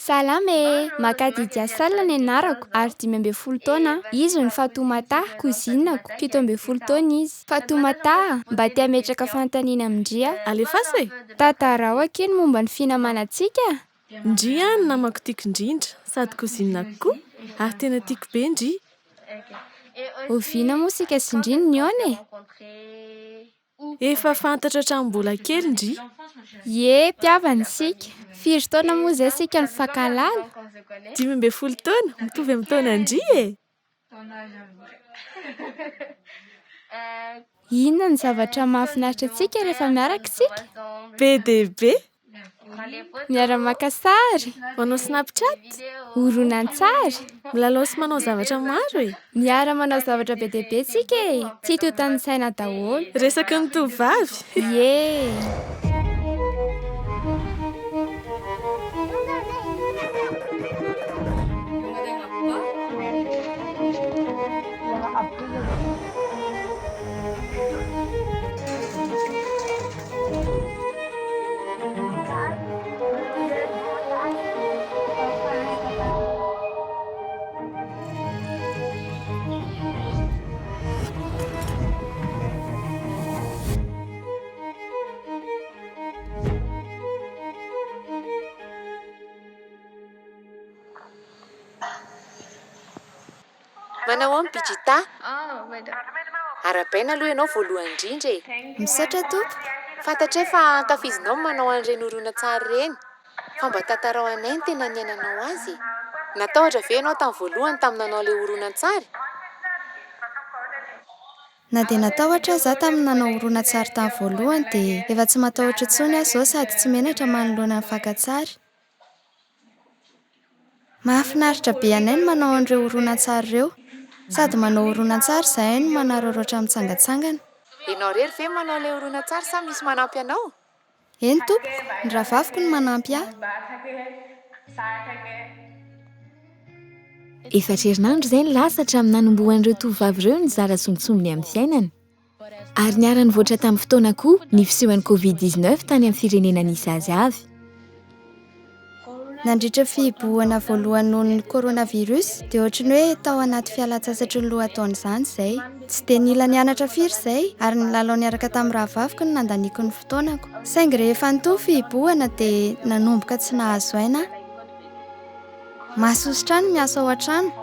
Salame, makadidy asala ny anarako ary 5 taona. Izy ny fatomata, kozinako 17 taona izy. Fatomata, mba tia metraka fanontaniana amindria. Alefa e? Tantarao akeny momba ny finamanantsika. Ndria ny namako tiako indrindra, sady kozinako koa, ary tena tiako be ndri. Oviana moa sika sindrininy one. Efa fantatra hatramin'ny mbola kely ndri. Ye, mpiavana sika. 4 taona moa zay sika ny fakalala. 15 taona, mitovy amin'ny taona ndri e. Inona ny zavatra mahafinaritra antsika rehefa miaraka sika? Be dia be. Miara-maka sary, Manao Snapchat, horonan-tsary, milalao sy manao zavatra maro e. miara manao zavatra be dia be sika e. Tsy totan'ny saina daholo. Resaky ny tovovavy. Ye. Manao amin'ny bijita? Arabaina aloha ianao voalohany indrindra e. Misaotra tompo. Fantatra fa ankafizinao ny manao an'ireny horonan-tsary ireny. Fa mba tantarao anay ny tena niainanao azy. Natahotra ve ianao tamin'ny voalohany tamin'ny nanao ilay horonan-tsary? Na dia natahotra aho tamin'ny nanao horonan-tsary tamin'ny voalohany dia efa tsy matahotra intsony aho izao sady tsy menatra manoloana ny fakan-tsary. Mahafinaritra be anay ny manao an'ireo horonan-tsary ireo. Sady manao horonan-tsary izahay no manararaotra mitsangatsangana. Ianao rery ve manao ilay horonan-tsary sa misy manampy anao? Eny tompoko, ny rahavaviko no manampy ahy. Efatra herinandro izay ny lasatra amin'ny nanombohan'ireo tovovavy ireo ny zara sontsominy amin'ny fiainana. Ary niara-nivoatra tamin'ny fotoana koa ny fisehoan'ny COVID-19 tany amin'ny firenena nisy azy avy. Nandritra fihibohana voalohany noho ny coronavirus dia ohatran'ny hoe tao anaty fialan-tsasatra ny lohataona izany izay. Tsy dia nila nianatra firy izay ary ny lalao niaraka tamin'ny rahavaviko no nandaniako ny fotoanako. Saingy rehefa nitohy fihibohana dia nanomboka tsy nahazo aina. Mahasosotra ny miasa ao an-trano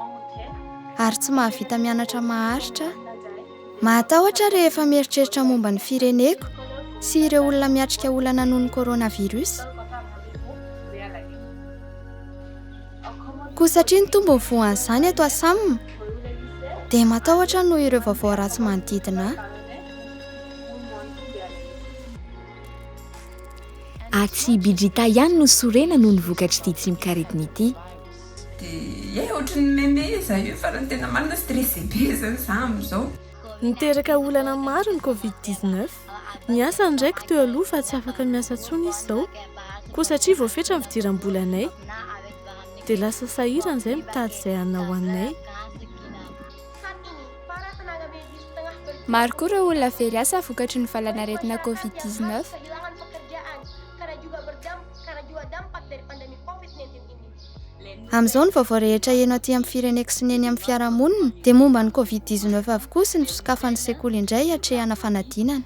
ary tsy mahavita mianatra maharitra. Mahatahotra rehefa mieritreritra momba ny fireneko sy ireo olona miatrika olana noho ny coronavirus. Koa satria ny tombo voan'izany eto asamina dia matahotra noho ireo vaovao ratsy manodidina. Tsy bijita ihany no sorena noho ny vokatry ity tsy mikaretina ity. Dia ohatran'ny meme izahay io fa tena marina stressé be zany za amin'izao. Niteraka olana maro ny COVID-19. Niasa ndraiky teo aloha fa tsy afaka miasa intsony izy izao. Koa satria voafetra ny fidiram-bolanay. Dia lasa sahirana izay mitady izay hanao anay. Maro koa ireo olona very asa vokatry ny valanaretina COVID-19. Amin'izao ny vaovao rehetra heno aty amin'ny fireneko sy ny eny amin'ny fiarahamonina dia momba ny COVID-19 avokoa sy ny fisokafan'ny sekoly indray hatrehana fanadinana.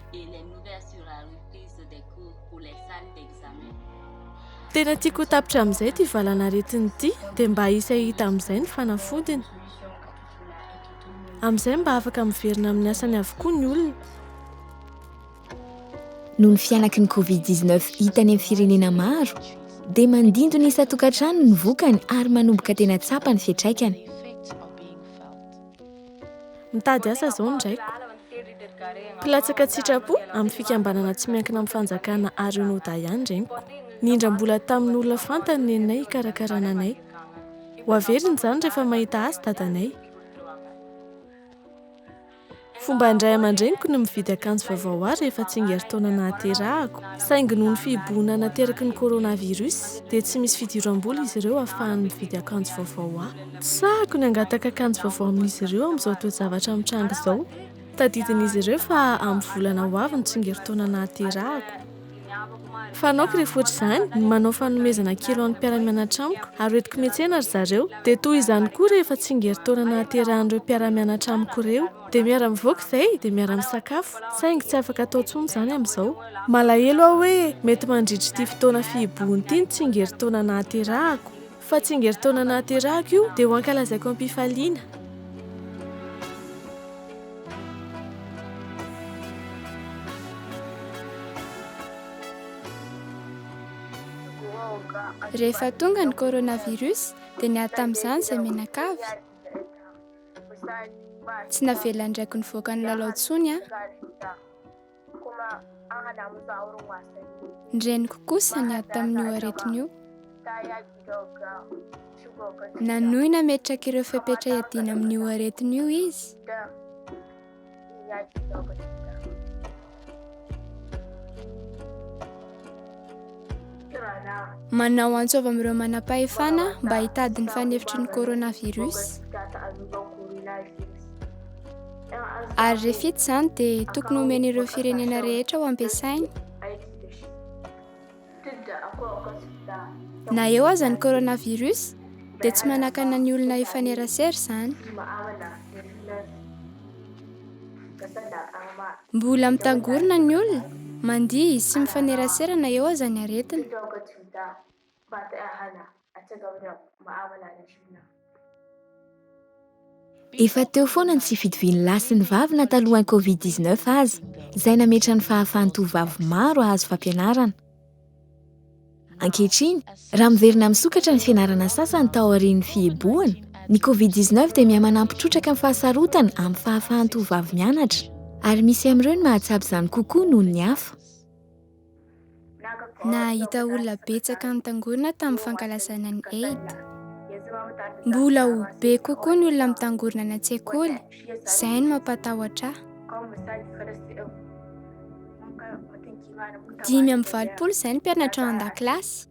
Tena tiako tapitra amin'izay ty valanaretiny ity dia mba isa hita amin'izay ny fanafodiny. Amin'izay mba afaka miverina amin'ny asany avokoa ny olona. Noho ny fianaky ny COVID-19 hitany amin'ny firenena maro, dia mandindo ny isan-tokantrano ny vokany ary manomboka tena tsapa ny fiantraikany. Mitady asa izao ndraiko. Mpilatsaka tsitrapo amin'ny fikambanana tsy miankina amin'ny fanjakana aorian'ny reniko. Nindram-bola tamin'ny olona fantany nenay hikarakarana anay. Ho averiny izany rehefa mahita azy dadanay. Fomba indray aman-dreniko no mividy akanjo vaovao ahy rehefa tsingerin-taona nahaterahako. Saingy noho ny fihibohana nateraky ny coronavirus dia tsy misy fidiram-bola izy ireo ahafahany mividy akanjo vaovao ahy. Tsahako ny hangataka akanjo vaovao amin'izy ireo amin'izao toejavatra mitranga izao. Tadidin'izy ireo fa amin'ny volana ho avy ny tsingerin-taona nahaterahako. Fanaoko rehefa ohatr'izany manao fanomezana kely amin'ny mpiara-mianatra amiko ary hoentiko miantsena ry zareo dia toy izany koa rehefa tsingeritaona nahaterahan'ireo mpiara-mianatra amiko ireo dia miara-mivoaka izay dia miara-misakafo saingy tsy afaka atao intsony izany amin'izao. Malahelo aho hoe mety mandritry ity fotoana fihibohana ity ny tsingeritaona nahaterahako fa tsingeritaona nahaterahako io dia ho ankalazaiko am-pifaliana. Rehefa tonga ny coronavirus dia niady tamin'izany izay menakavy. Tsy navela ndraiky nivoaka ny lalao intsony a. Ny reniko kosa niady tamin'io aretin'io. Nanohy nametraka ireo fepetra iadiana amin'io aretin'io izy. Manao antsova amin'ireo manam-pahefana mba hitady ny fanefitry ny coronavirus. Ary rehefa ity izany dia tokony omen'ireo firenena rehetra ho ampiasainy. Na eo aza ny coronavirus dia tsy manakana ny olona hifanerasera izany. Mbola mitangorona ny olona mandihy sy mifanerasera na eo aza ny aretina. Efa teo foana ny tsy fitovian'ny lahy sy ny vavy na talohan'ny COVID-19 aza, izay nametra ny fahafahan'ny tovovavy maro hahazo fampianarana. Ankehitriny, raha miverina misokatra ny fianarana sasany tao aorian'ny fihibohana, ny COVID-19 dia miha-manampy trotraka amin'ny fahasarotana amin'ny fahafahan'ny tovovavy mianatra, ary misy amin'ireo ny mahatsapa izany kokoa noho ny hafa. Nahita olona betsaka mitangorona tamin'ny fankalazana ny AIDS. Mbola ho be kokoa ny olona mitangorona ny an-tsekoly, izay no mampatahotra. 5-valopolo izay ny mpianatra ao an-dakilasy.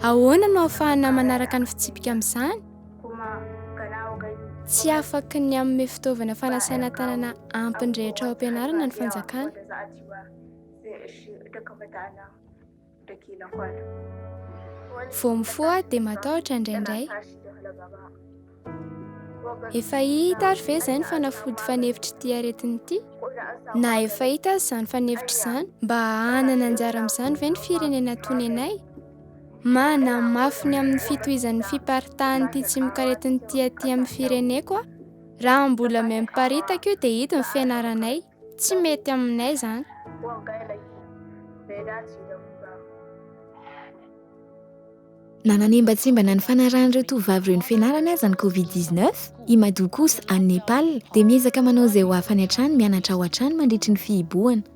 Ahoana no ahafahana manaraka ny fitsipika amin'izany? Tsy afaka ny amin'ny fitaovana fanasana tanana ampy ny rehetra ao am-pianarana ny fanjakana. Vao mifoha dia matahotra indraindray. Efa hita ary ve izay ny fanafody fanefitry ity aretina ity? Na efa hita aza izany fanefitry izany mba hanana anjara amin'izany ve ny firenena tonenay? Mana mafiny amin'ny fitovian'ny fiparitahan'ny ity tsy mikaretin'ny ity amin'ny fireneko. Raha mbola memparitaka io dia hita ny fianaranay. Tsy mety aminay izany. Nananembatsembana ny fanarahan'ireo tovovavy ireo ny fianarana aza ny COVID-19, i Madou kosa any Nepal dia miezaka manao izay ho afany hatrany mianatra ao hatrany mandritry ny fihibohana.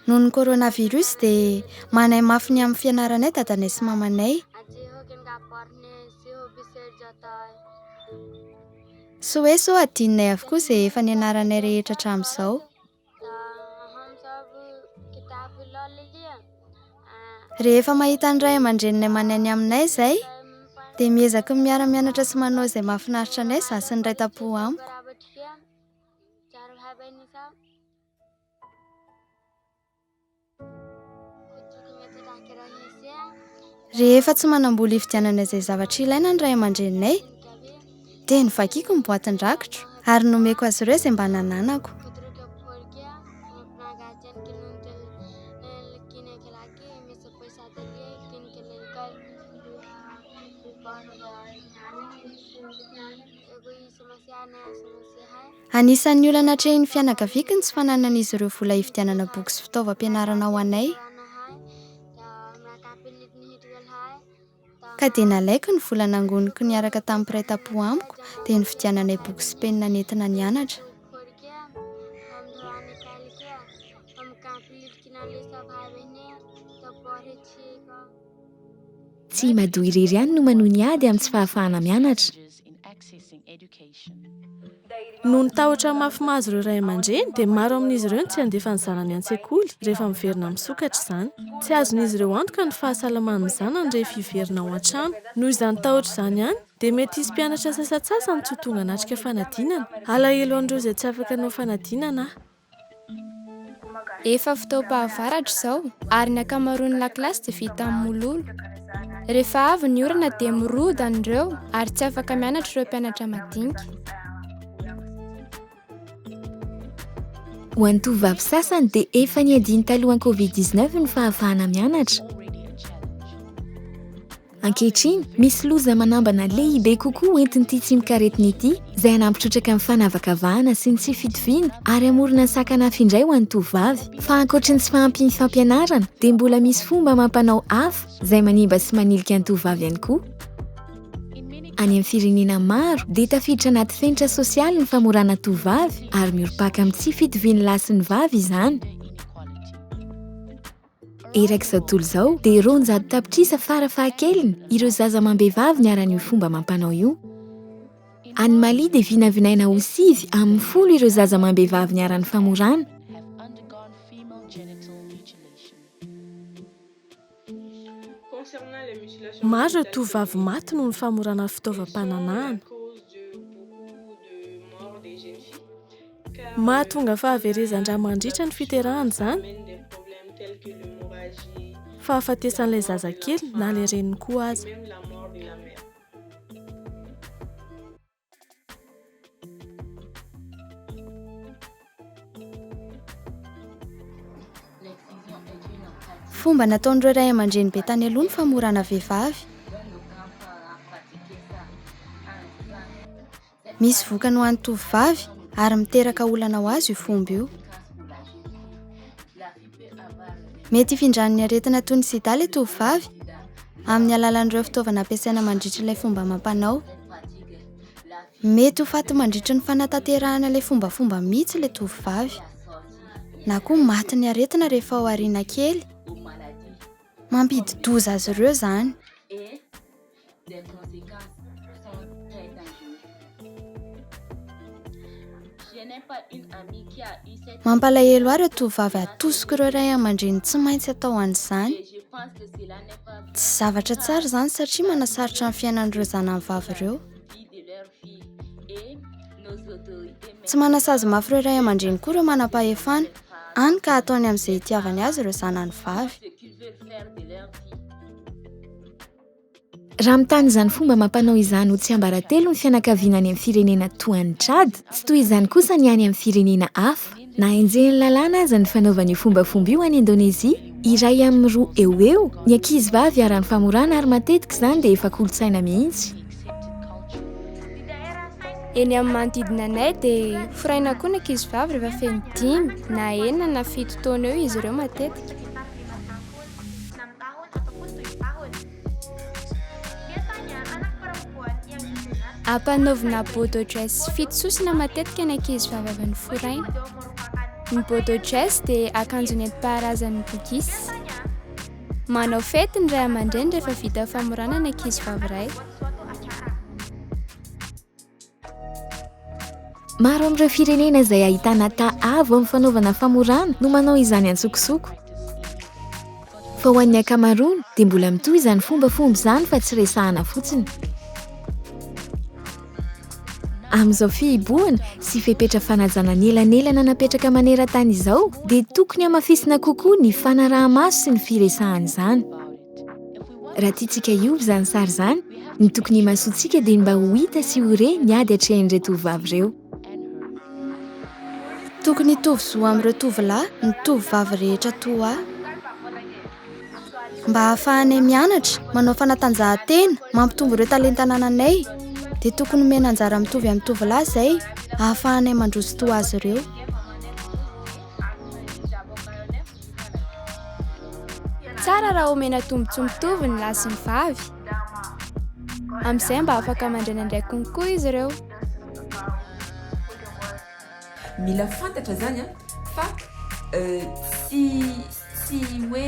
Noho ny coronavirus dia manay mafy ny amin'ny fianaranay dadanay sy mamanay. So hoe so adinonay avokoa izay efa nianaranay rehetra hatramin'izao. Rehefa mahita ny ray aman-dreninay manany aminay izay dia miezaka miara-mianatra sy manao izay mahafinaritra anay izaho sy ny ray tampo amiko. Rehefa tsy manambola hividianana izay zavatra ilaina ny ray aman-dreninay dia nivakiako ny boatin-drakotro ary nomeko azy ireo izay mba nananako. Anisan'ny olana hatrehin'ny fianakaviako ny tsy fananan'izy ireo vola hividianana boky sy fitaovam-pianarana ho anay. Ka dia nalaiko ny vola nangoniko niaraka tamin'ny mpiray tampo amiko dia nividiananay boky sy penina nentina nianatra. Tsy Madou irery ihany no manohy ny ady amin'ny tsy fahafahana mianatra. No nitahotra mafy mahazo ireo ray aman-dreny dia maro amin'izy ireo tsy handefa ny zanany an-tsekoly rehefa miverina misokatra izany. Tsy azon'izy ireo antoka ny fahasalaman'ny zanany rehefa hiverina ao an-trano. Noho izany tahotra izany ihany dia mety hisy mpianatra sasatsasany tsy ho tonga hanatrika fanadinana. Alahelo an'ireo izay tsy afaka hanao fanadinana. Efa fotoam-pahavaratra izao ary ny ankamaroan'ny lakilasy dia vita amin'ny mololo. Rehefa avy ny orana dia mirodana ireo ary tsy afaka mianatra ireo mpianatra madinika. Ho an'ny tovovavy sasany dia efa niadiny talohan'ny COVID-19 ny fahafahana mianatra. Ankehitriny, misy loza manambana lehibe kokoa entin'ity tsy mikaretina ity, izay hanampitrotraka amin'ny fanavakavahana sy ny tsy fitoviana ary amorona ny sakanafy indray ho an'ny tovovavy. Fa ankoatra ny tsy fahampy ny fampianarana, dia mbola misy fomba mampanao hafa izay manimba sy manilika ny tovovavy ihany koa. Any amin'ny firenena maro dia tafiditra anaty fenitra sosialy ny famorana tovovavy ary mioropaka amin'ny tsy fitovian'ny lahy sy ny vavy izany. Erak'izao tontolo izao dia roanjato tapitrisa farafahakeliny ireo zaza amam-behivavy niara-n'io fomba mampanao io. Any Mali dia vinavinaina ho 9 amin'ny 10 ireo zaza amam-behivavy niara-ny famorana. Maro ireo tovovavy maty noho ny famorana fitaovam-pananahana. Mahatonga fahaverezan-draha mandritra ny fiterahana izany. Fahafatesan'ilay zazakely na ilay reniny koa aza. Fomba nataon'ireo ray aman-dreny be tany aloha ny famorana vehivavy. Misy vokany ho an'ny tovovavy ary miteraka olana ho azy io fomba io. Mety hifindran'ny aretina toy ny sida ilay tovovavy amin'ny alalan'ireo fitaovana ampiasaina mandritra ilay fomba mampanao. Mety ho faty mandritra ny fanatanterahana ilay fombafomba mihitsy ilay tovovavy. Na koa maty ny aretina rehefa ao aoriana kely. Mampididoza azy ireo izany. Mampalahelo ary ireo tovovavy atosika ireo ray aman-dreny tsy maintsy atao an'izany. Tsy zavatra tsara izany satria manasaritra ny fiainan'ireo zanavavy ireo. Tsy manasazy mafy ireo ray aman-dreny koa ireo manam-pahefana, hany ka ataony amin'izay itiavany azy ireo zanany vavy. Raha mitany izany fomba mampanao izany ho tsy ambaratelo ny fianakaviana any amin'ny firenena toan'ny Tchad, tsy toy izany kosa ny any amin'ny firenena hafa. Na enjehny lalàna aza ny fanaovana io fombafomba io any Indonezia, iray amin'ny 2 eo ny ankizivavy ara-ny famorana ary matetika izany dia efa kolotsaina mihitsy. Eny amin'ny manodidina anay dia foraina koa ny ankizivavy rehefa feno 5 na 9 na 7 taona eo izy ireo matetika. Ampanaovina bodo dress fitsosina matetika ny ankizivavy avy ny foraina. Ny bodo dress dia akanjo nentim-paharazan'ny bokisy. Manao fety ny ray aman-dreny rehefa vita famorana ny ankizivavy iray. Maro amin'ireo firenena izay ahitana avo amin'ny fanaovana famorana no manao izany antsokosoko. Fa ho an'ny ankamaroany dia mbola mitohy izany fombafomba izany fa tsy resahana fotsiny. Amin'izao fihibohana sy fepetra fanajana ny elanelana napetraka maneran-tany izao dia tokony hamafisina kokoa ny fanaraha-maso sy ny firesahana izany. Raha tiantsika io izany sary izany, ny tokony himasoantsika dia mba ho hita sy ho re ny ady hatrehan'ireo tovovavy ireo. Tokony hitovy-zo amin'ireo tovolahy ny tovovavy rehetra toa. Mba hahafahanay mianatra, manao fanatanjahantena, mampitombo ireo talenta anananay, dia tokony omena anjara mitovy amin'ny tovolahy izay ahafahanay mandroso toa azy ireo. Tsara raha omena tombontsoa mitovy ny lahy sy ny vavy. Amin'izay mba afaka mandray konkoa izy ireo. Mila fantatra zany fa tsy tsy hoe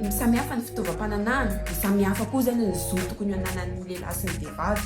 misamihafa ny fitaovam-pananana, misamihafa koa zany ny zo tokony ho ananan'ny lehilahy sy ny vehivavy.